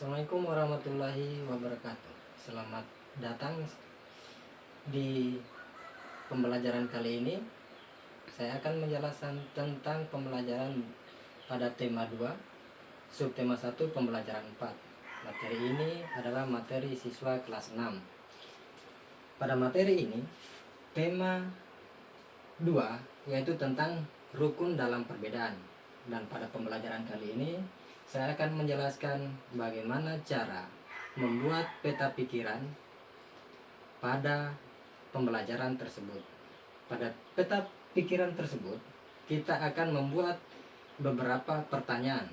Assalamualaikum warahmatullahi wabarakatuh. Selamat datang di pembelajaran kali ini. Saya akan menjelaskan tentang pembelajaran pada tema 2, subtema 1, pembelajaran 4. Materi ini adalah materi siswa kelas 6. Pada materi ini, tema 2 yaitu tentang rukun dalam perbedaan. Dan pada pembelajaran kali ini saya akan menjelaskan bagaimana cara membuat peta pikiran pada pembelajaran tersebut. Pada peta pikiran tersebut, kita akan membuat beberapa pertanyaan.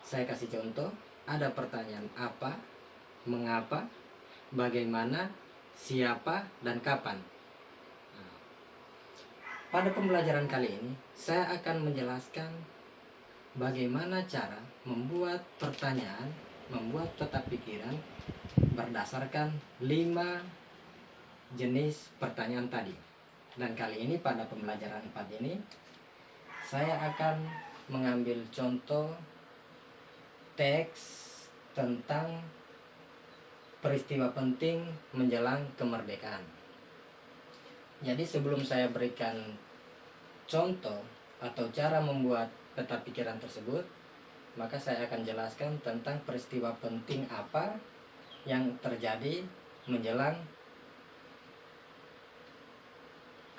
Saya kasih contoh, ada pertanyaan apa, mengapa, bagaimana, siapa, dan kapan. Pada pembelajaran kali ini, saya akan menjelaskan bagaimana cara membuat pertanyaan, membuat peta pikiran berdasarkan 5 jenis pertanyaan tadi. Dan kali ini pada pembelajaran 4 ini, saya akan mengambil contoh teks tentang peristiwa penting menjelang kemerdekaan. Jadi sebelum saya berikan contoh atau cara membuat peta pikiran tersebut, maka saya akan jelaskan tentang peristiwa penting apa yang terjadi menjelang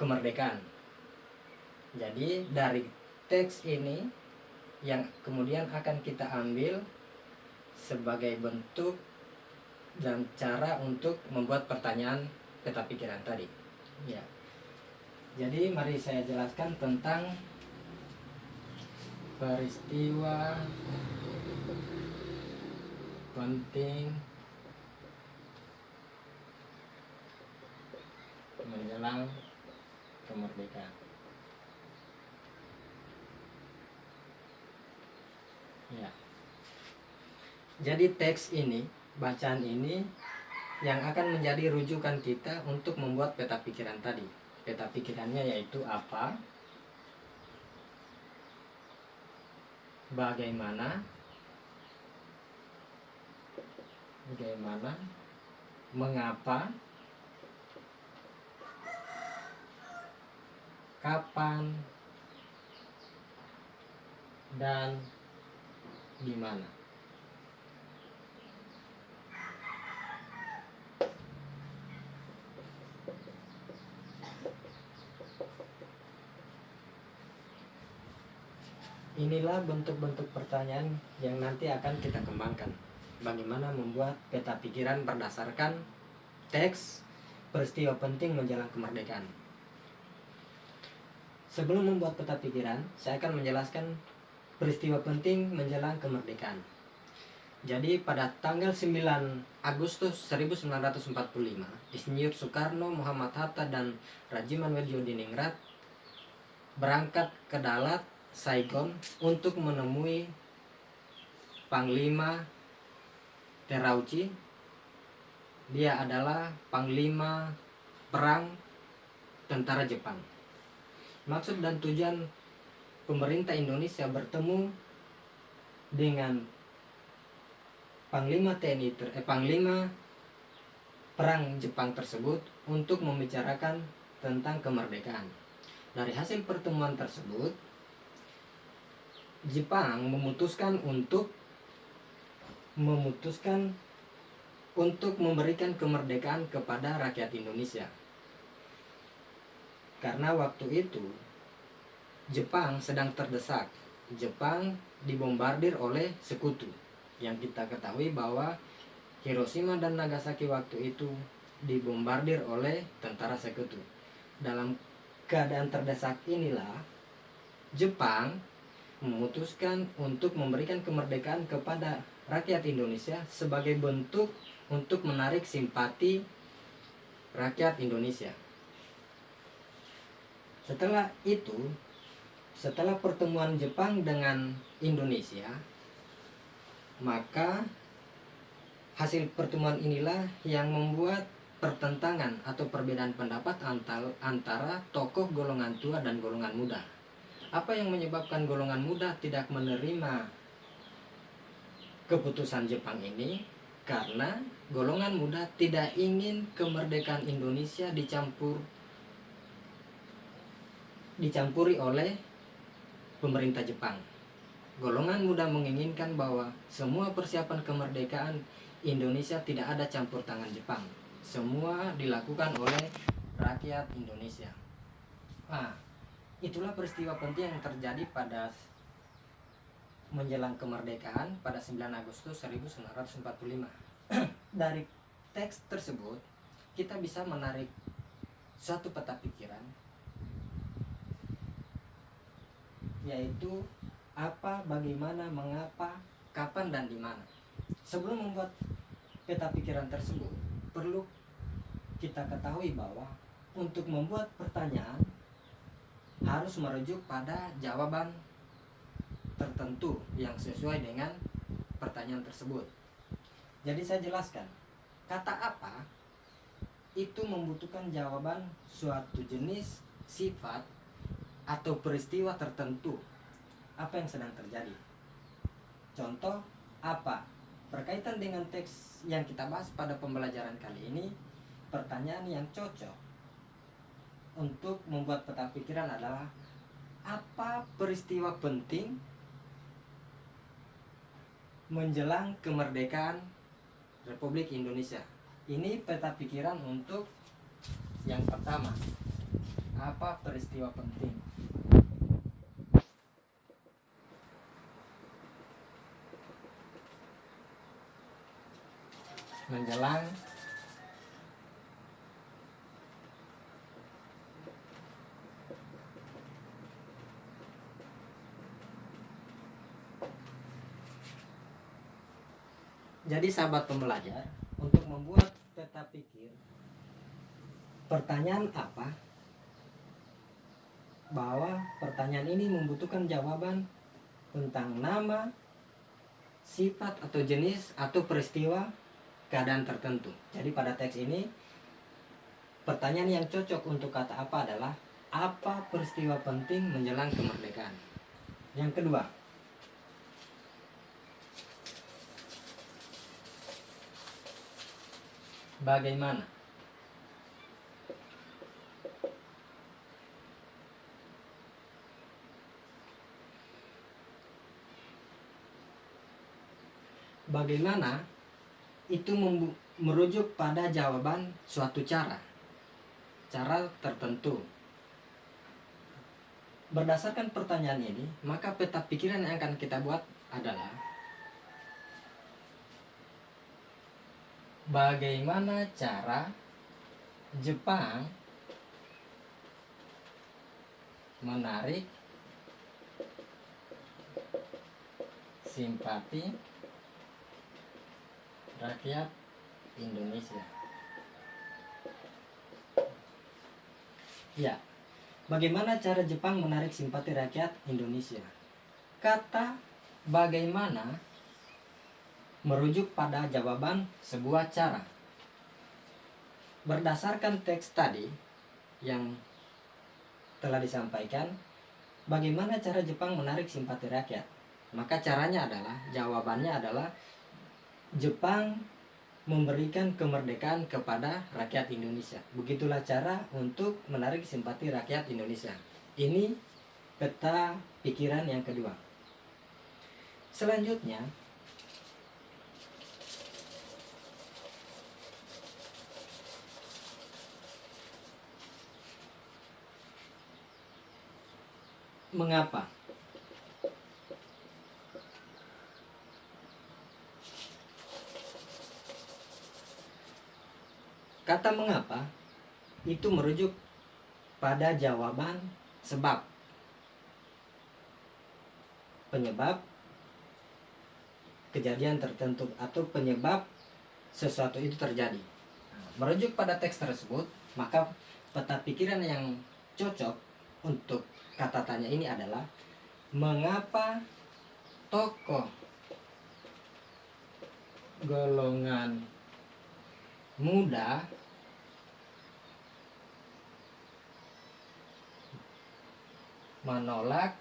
kemerdekaan. Jadi dari teks ini yang kemudian akan kita ambil sebagai bentuk dan cara untuk membuat pertanyaan peta pikiran tadi. Ya. Jadi mari saya jelaskan tentang peristiwa penting menjelang kemerdekaan. Ya. Jadi teks ini, bacaan ini yang akan menjadi rujukan kita untuk membuat peta pikiran tadi. Peta pikirannya yaitu apa, bagaimana, mengapa, kapan, dan di mana. Inilah bentuk-bentuk pertanyaan yang nanti akan kita kembangkan. Bagaimana membuat peta pikiran berdasarkan teks peristiwa penting menjelang kemerdekaan. Sebelum membuat peta pikiran, saya akan menjelaskan peristiwa penting menjelang kemerdekaan. Jadi pada tanggal 9 Agustus 1945, Insinyur Soekarno, Muhammad Hatta, dan Rajiman Wedjodiningrat berangkat ke Dalat, Saigon untuk menemui Panglima Terauchi. Dia adalah Panglima Perang Tentara Jepang. Maksud dan tujuan pemerintah Indonesia bertemu dengan Panglima Perang Jepang tersebut untuk membicarakan tentang kemerdekaan. Dari hasil pertemuan tersebut, Jepang memutuskan untuk memberikan kemerdekaan kepada rakyat Indonesia. Karena waktu itu Jepang sedang terdesak. Jepang dibombardir oleh sekutu. Yang kita ketahui bahwa Hiroshima dan Nagasaki waktu itu dibombardir oleh tentara sekutu. Dalam keadaan terdesak inilah Jepang memutuskan untuk memberikan kemerdekaan kepada rakyat Indonesia sebagai bentuk untuk menarik simpati rakyat Indonesia. Setelah pertemuan Jepang dengan Indonesia, maka hasil pertemuan inilah yang membuat pertentangan atau perbedaan pendapat antara tokoh golongan tua dan golongan muda. Apa yang menyebabkan golongan muda tidak menerima keputusan Jepang ini karena golongan muda tidak ingin kemerdekaan Indonesia dicampuri oleh pemerintah Jepang. Golongan muda menginginkan bahwa semua persiapan kemerdekaan Indonesia tidak ada campur tangan Jepang. Semua dilakukan oleh rakyat Indonesia. Nah, itulah peristiwa penting yang terjadi pada menjelang kemerdekaan pada 9 Agustus 1945. Dari teks tersebut, kita bisa menarik satu peta pikiran, yaitu apa, bagaimana, mengapa, kapan, dan di mana. Sebelum membuat peta pikiran tersebut, perlu kita ketahui bahwa untuk membuat pertanyaan harus merujuk pada jawaban tertentu yang sesuai dengan pertanyaan tersebut. Jadi saya jelaskan, kata apa itu membutuhkan jawaban suatu jenis, sifat, atau peristiwa tertentu. Apa yang sedang terjadi? Contoh, apa? Berkaitan dengan teks yang kita bahas pada pembelajaran kali ini, pertanyaan yang cocok untuk membuat peta pikiran adalah apa peristiwa penting menjelang kemerdekaan Republik Indonesia. Ini peta pikiran untuk yang pertama. Apa peristiwa penting menjelang Jadi sahabat pembelajar, untuk membuat peta pikir pertanyaan apa, bahwa pertanyaan ini membutuhkan jawaban tentang nama, sifat atau jenis atau peristiwa keadaan tertentu. Jadi pada teks ini pertanyaan yang cocok untuk kata apa adalah apa peristiwa penting menjelang kemerdekaan. Yang kedua, bagaimana? Bagaimana itu merujuk pada jawaban suatu cara tertentu. Berdasarkan pertanyaan ini, maka peta pikiran yang akan kita buat adalah bagaimana cara Jepang menarik simpati rakyat Indonesia. Ya, bagaimana cara Jepang menarik simpati rakyat Indonesia? Kata bagaimana merujuk pada jawaban sebuah cara. Berdasarkan teks tadi yang telah disampaikan, bagaimana cara Jepang menarik simpati rakyat? Maka caranya adalah, jawabannya adalah Jepang memberikan kemerdekaan kepada rakyat Indonesia. Begitulah cara untuk menarik simpati rakyat Indonesia. Ini peta pikiran yang kedua. Selanjutnya, mengapa? Kata mengapa itu merujuk pada jawaban sebab, penyebab kejadian tertentu atau penyebab sesuatu itu terjadi. Merujuk pada teks tersebut, maka peta pikiran yang cocok untuk kata tanya ini adalah mengapa tokoh golongan muda menolak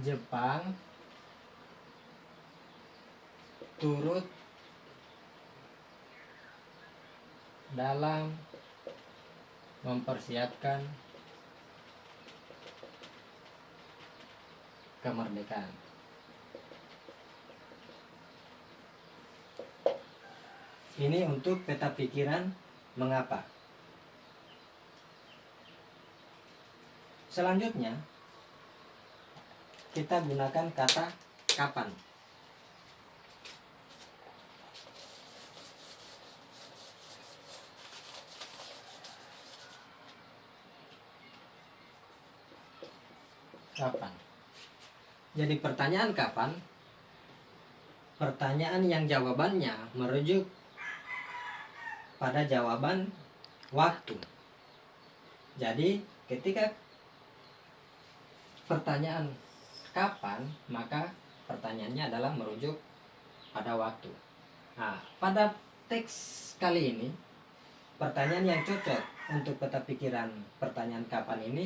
Jepang turut dalam mempersiapkan kemerdekaan. Ini untuk peta pikiran mengapa. Selanjutnya kita gunakan kata kapan. Kapan. Jadi pertanyaan kapan, pertanyaan yang jawabannya merujuk pada jawaban waktu. Jadi ketika pertanyaan kapan, maka pertanyaannya adalah merujuk pada waktu. Nah, pada teks kali ini, pertanyaan yang cocok untuk peta pikiran pertanyaan kapan ini,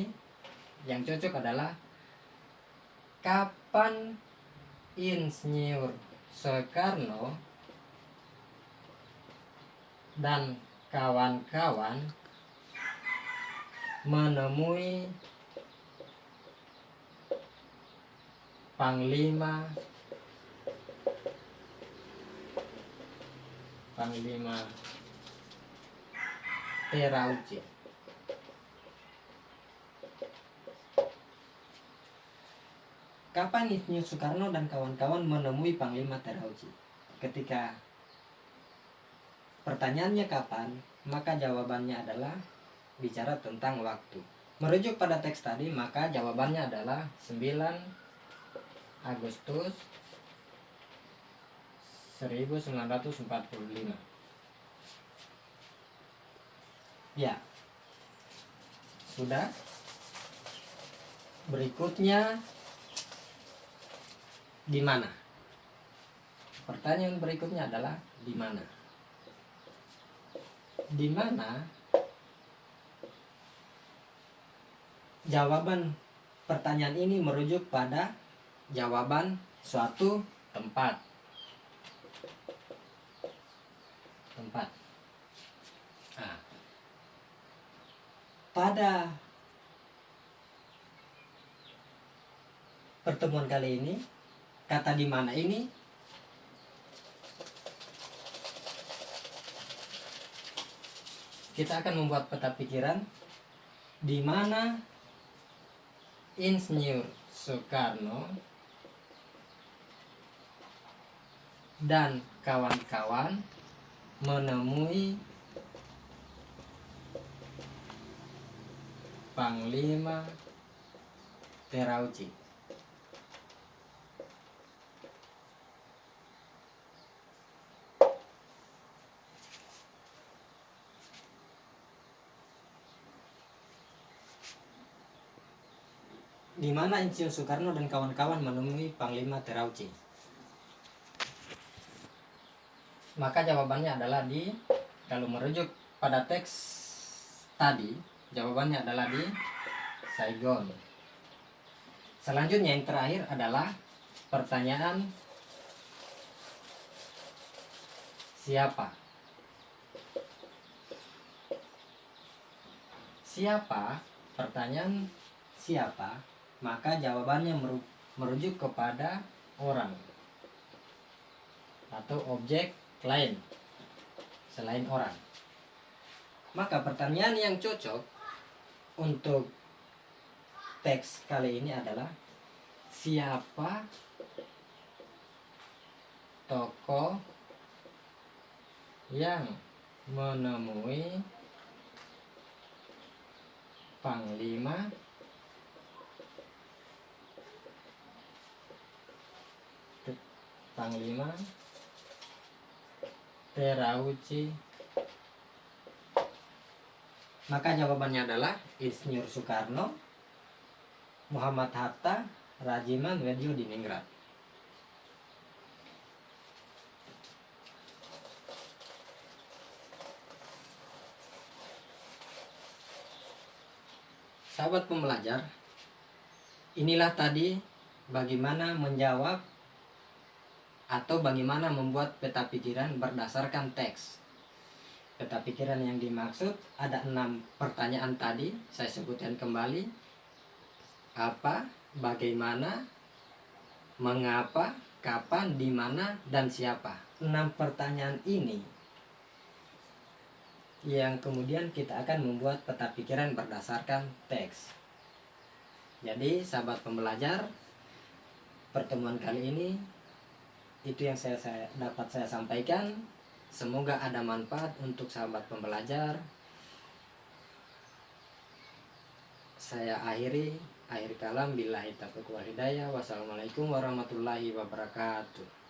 yang cocok adalah kapan Insinyur Soekarno dan kawan-kawan menemui Panglima Terauchi. Kapan Insinyur Soekarno dan kawan-kawan menemui Panglima Terauchi? Ketika pertanyaannya kapan, maka jawabannya adalah bicara tentang waktu. Merujuk pada teks tadi, maka jawabannya adalah 9 Agustus 1945. Ya. Sudah. Berikutnya di mana? Pertanyaan berikutnya adalah di mana? Di mana jawaban pertanyaan ini merujuk pada jawaban suatu tempat. Nah, pada pertemuan kali ini, kata di mana ini kita akan membuat peta pikiran di mana Insinyur Soekarno dan kawan-kawan menemui Panglima Terauchi. Di mana Insinyur Soekarno dan kawan-kawan menemui Panglima Terauchi? Maka jawabannya adalah kalau merujuk pada teks tadi, jawabannya adalah di Saigon. Selanjutnya yang terakhir adalah pertanyaan siapa? Siapa? Pertanyaan siapa? Maka jawabannya merujuk kepada orang atau objek lain selain orang. Maka pertanyaan yang cocok untuk teks kali ini adalah siapa tokoh yang menemui Panglima Terauchi? Maka jawabannya adalah Insinyur Soekarno, Muhammad Hatta, Rajiman Weddiodiningrat. Sahabat pembelajar, inilah tadi bagaimana menjawab atau bagaimana membuat peta pikiran berdasarkan teks. Peta pikiran yang dimaksud ada 6 pertanyaan tadi, saya sebutkan kembali. Apa, bagaimana, mengapa, kapan, di mana, dan siapa. 6 pertanyaan ini yang kemudian kita akan membuat peta pikiran berdasarkan teks. Jadi sahabat pembelajar, pertemuan kali ini itu yang dapat saya sampaikan. Semoga ada manfaat untuk sahabat pembelajar. Saya akhir kalam, billahi taufiq wal hidayah. Wassalamualaikum warahmatullahi wabarakatuh.